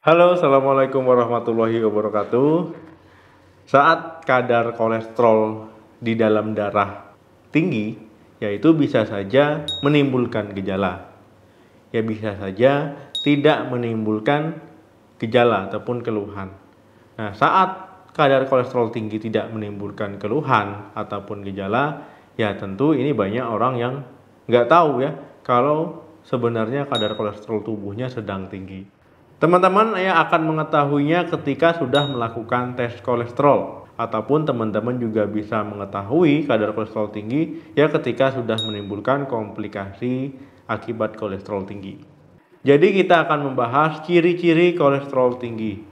Halo, assalamualaikum warahmatullahi wabarakatuh. Saat kadar kolesterol di dalam darah tinggi, yaitu bisa saja menimbulkan gejala. Ya bisa saja tidak menimbulkan gejala ataupun keluhan. Nah, saat kadar kolesterol tinggi tidak menimbulkan keluhan ataupun gejala, ya tentu ini banyak orang yang nggak tahu ya kalau sebenarnya kadar kolesterol tubuhnya sedang tinggi. Teman-teman akan mengetahuinya ketika sudah melakukan tes kolesterol, ataupun teman-teman juga bisa mengetahui kadar kolesterol tinggi ya ketika sudah menimbulkan komplikasi akibat kolesterol tinggi. Jadi kita akan membahas ciri-ciri kolesterol tinggi.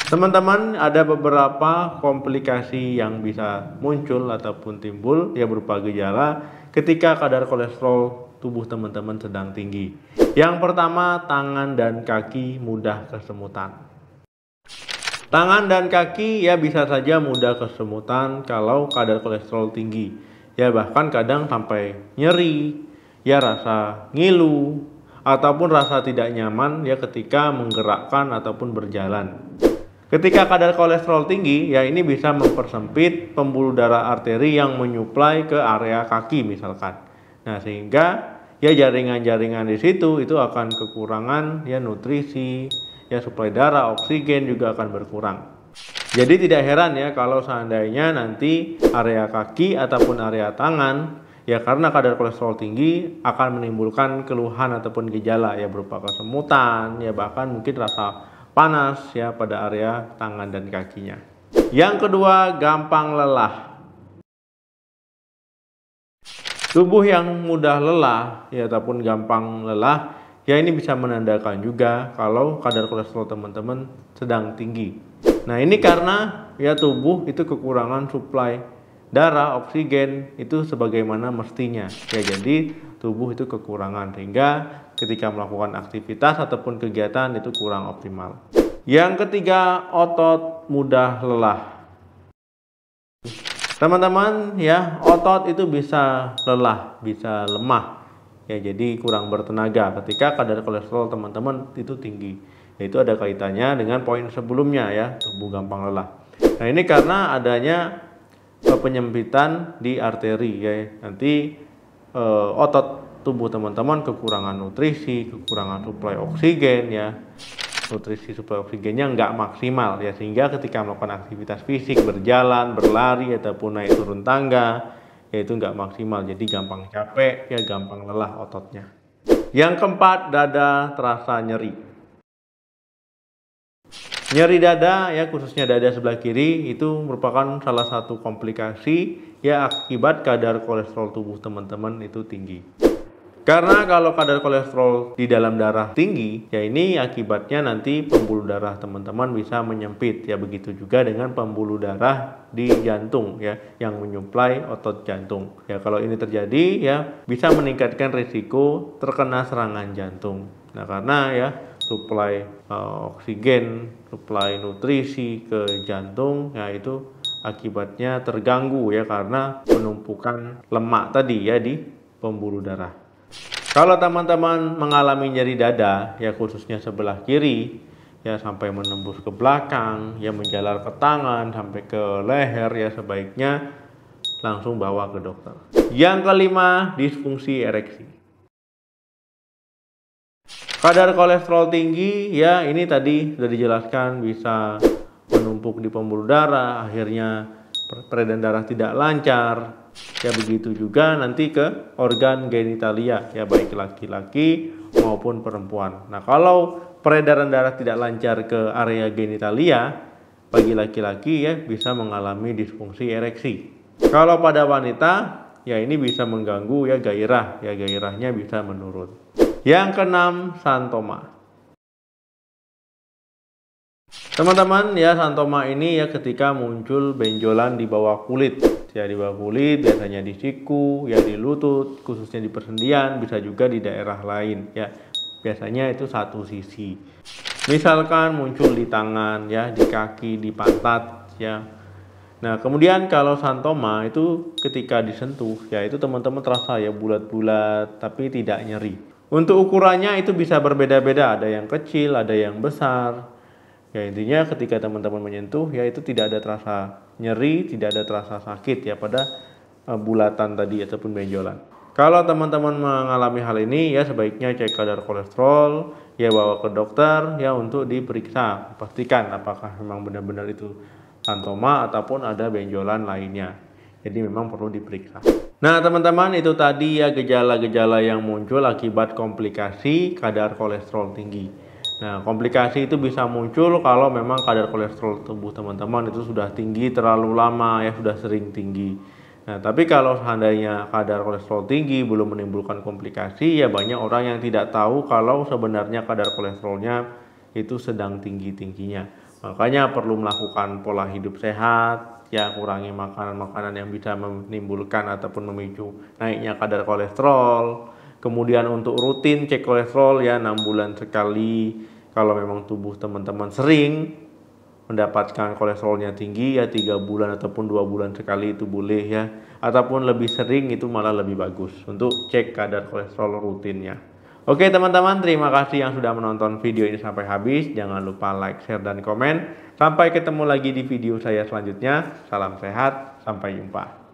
Teman-teman, ada beberapa komplikasi yang bisa muncul ataupun timbul ya berupa gejala ketika kadar kolesterol tubuh teman-teman sedang tinggi. Yang pertama, tangan dan kaki mudah kesemutan. Tangan dan kaki ya bisa saja mudah kesemutan kalau kadar kolesterol tinggi. Ya bahkan kadang sampai nyeri, ya rasa ngilu, ataupun rasa tidak nyaman ya ketika menggerakkan ataupun berjalan. Ketika kadar kolesterol tinggi, ya ini bisa mempersempit pembuluh darah arteri yang menyuplai ke area kaki misalkan. Nah, sehingga ya jaringan-jaringan di situ itu akan kekurangan ya nutrisi, ya suplai darah, oksigen juga akan berkurang. Jadi tidak heran ya kalau seandainya nanti area kaki ataupun area tangan ya karena kadar kolesterol tinggi akan menimbulkan keluhan ataupun gejala ya berupa kesemutan, ya bahkan mungkin rasa panas ya pada area tangan dan kakinya. Yang kedua, gampang lelah. Tubuh yang mudah lelah ya ataupun gampang lelah ya ini bisa menandakan juga kalau kadar kolesterol teman-teman sedang tinggi. Nah, ini karena ya tubuh itu kekurangan suplai darah, oksigen itu sebagaimana mestinya. Ya jadi tubuh itu kekurangan sehingga ketika melakukan aktivitas ataupun kegiatan itu kurang optimal. Yang ketiga, otot mudah lelah. Teman-teman ya, otot itu bisa lelah, bisa lemah. Ya jadi kurang bertenaga ketika kadar kolesterol teman-teman itu tinggi. Yaitu ada kaitannya dengan poin sebelumnya ya, tubuh gampang lelah. Nah, ini karena adanya penyempitan di arteri ya. Nanti otot tubuh teman-teman kekurangan nutrisi, kekurangan suplai oksigen ya. Nutrisi suplai oksigennya nggak maksimal ya sehingga ketika melakukan aktivitas fisik, berjalan, berlari ataupun naik turun tangga ya itu nggak maksimal, jadi gampang capek ya gampang lelah ototnya. Yang keempat, dada terasa nyeri. Nyeri dada ya khususnya dada sebelah kiri itu merupakan salah satu komplikasi ya akibat kadar kolesterol tubuh teman-teman itu tinggi. Karena kalau kadar kolesterol di dalam darah tinggi, ya ini akibatnya nanti pembuluh darah teman-teman bisa menyempit. Ya begitu juga dengan pembuluh darah di jantung ya yang menyuplai otot jantung. Ya kalau ini terjadi ya bisa meningkatkan risiko terkena serangan jantung. Nah, karena ya suplai oksigen, suplai nutrisi ke jantung ya itu akibatnya terganggu ya karena penumpukan lemak tadi ya di pembuluh darah. Kalau teman-teman mengalami nyeri dada, ya khususnya sebelah kiri, ya sampai menembus ke belakang, ya menjalar ke tangan, sampai ke leher, ya sebaiknya langsung bawa ke dokter. Yang kelima, disfungsi ereksi. Kadar kolesterol tinggi, ya ini tadi sudah dijelaskan bisa menumpuk di pembuluh darah, akhirnya peredaran darah tidak lancar. Ya begitu juga nanti ke organ genitalia ya baik laki-laki maupun perempuan. Nah, kalau peredaran darah tidak lancar ke area genitalia bagi laki-laki ya bisa mengalami disfungsi ereksi. Kalau pada wanita ya ini bisa mengganggu ya gairahnya bisa menurun. Yang keenam, santoma. Teman-teman ya santoma ini ya ketika muncul benjolan di bawah kulit. Ya di bawah kulit biasanya di siku, ya di lutut, khususnya di persendian, bisa juga di daerah lain ya. Biasanya itu satu sisi. Misalkan muncul di tangan ya, di kaki, di pantat ya. Nah, kemudian kalau santoma itu ketika disentuh, ya itu teman-teman terasa ya bulat-bulat tapi tidak nyeri. Untuk ukurannya itu bisa berbeda-beda, ada yang kecil, ada yang besar. Ya intinya ketika teman-teman menyentuh ya itu tidak ada terasa nyeri, tidak ada terasa sakit ya pada bulatan tadi ataupun benjolan. Kalau teman-teman mengalami hal ini ya sebaiknya cek kadar kolesterol, ya bawa ke dokter ya untuk diperiksa, pastikan apakah memang benar-benar itu santoma ataupun ada benjolan lainnya. Jadi memang perlu diperiksa. Nah teman-teman, itu tadi ya gejala-gejala yang muncul akibat komplikasi kadar kolesterol tinggi. Nah komplikasi itu bisa muncul kalau memang kadar kolesterol tubuh teman-teman itu sudah tinggi terlalu lama ya, sudah sering tinggi. Nah, tapi kalau seandainya kadar kolesterol tinggi belum menimbulkan komplikasi, ya banyak orang yang tidak tahu kalau sebenarnya kadar kolesterolnya itu sedang tinggi-tingginya. Makanya perlu melakukan pola hidup sehat, ya kurangi makanan-makanan yang bisa menimbulkan ataupun memicu naiknya kadar kolesterol. Kemudian untuk rutin cek kolesterol ya 6 bulan sekali. Kalau memang tubuh teman-teman sering mendapatkan kolesterolnya tinggi ya 3 bulan ataupun 2 bulan sekali itu boleh ya, ataupun lebih sering itu malah lebih bagus untuk cek kadar kolesterol rutinnya. Oke teman-teman, terima kasih yang sudah menonton video ini sampai habis. Jangan lupa like, share, dan komen. Sampai ketemu lagi di video saya selanjutnya. Salam sehat, sampai jumpa.